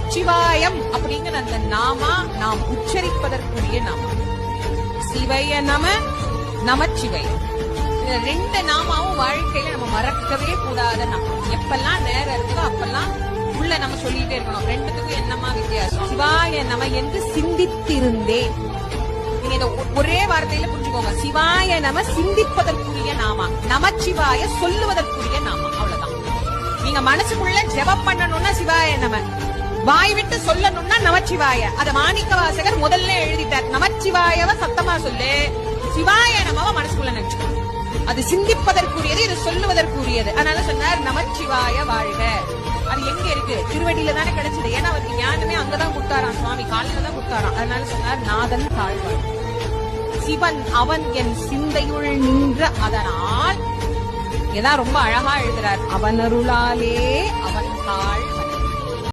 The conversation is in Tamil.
நமச்சிவாயம் அப்படிங்கிற அந்த நாமா நாம் உச்சரிப்பதற்குரிய நாமா. சிவய நம, நமச்சிவயம். ரெண்டு நாமாவும் வாழ்க்கையில நம்ம மறக்கவே கூடாத நாம. எப்பெல்லாம் நேரம் இருக்கோ அப்பெல்லாம் உள்ள நம்ம சொல்லிட்டே இருக்கணும். ரெண்டுத்துக்கும் என்னமா வித்தியாசம்? சிவாய நம என்று சிந்தித்திருந்தேன். நீங்க இந்த ஒரே வார்த்தையில புரிஞ்சுக்கோங்க. சிவாய நம சிந்திப்பதற்குரிய நாமா, நமச்சிவாய சொல்லுவதற்குரிய நாமா. அவ்வளவுதான். நீங்க மனசுக்குள்ள ஜெபம் பண்ணணும்னா சிவாய நம, வாய் விட்டு சொல்லணும்னா நமச்சிவாய. அத மாணிக்க வாசகர் முதல்ல எழுதிட்டார். நமச்சிவாயவ சத்தமா சொல்லு, சிவாய நமவ மனசுக்குள்ள நினைச்சுக்கணும். அது சிந்திப்பதற்குரியது, இது சொல்லுவதற்குரியது. அதனால சொன்னார் நமச்சிவாய வாழ்க. அது எங்க இருக்கு? திருவடியில தானே கிடைச்சது. ஏன்னா அவருக்கு ஞானமே அங்கதான் கொடுத்தாராம், சுவாமி காலில தான் கொடுத்தாராம். அதனால சொன்னார் நாதன் தாழ்வாள், சிவன் அவன் என் சிந்தையுள் நின்ற அதனால். இதான் ரொம்ப அழகா எழுதுறார். அவன் அருளாலே அவன் தாழ்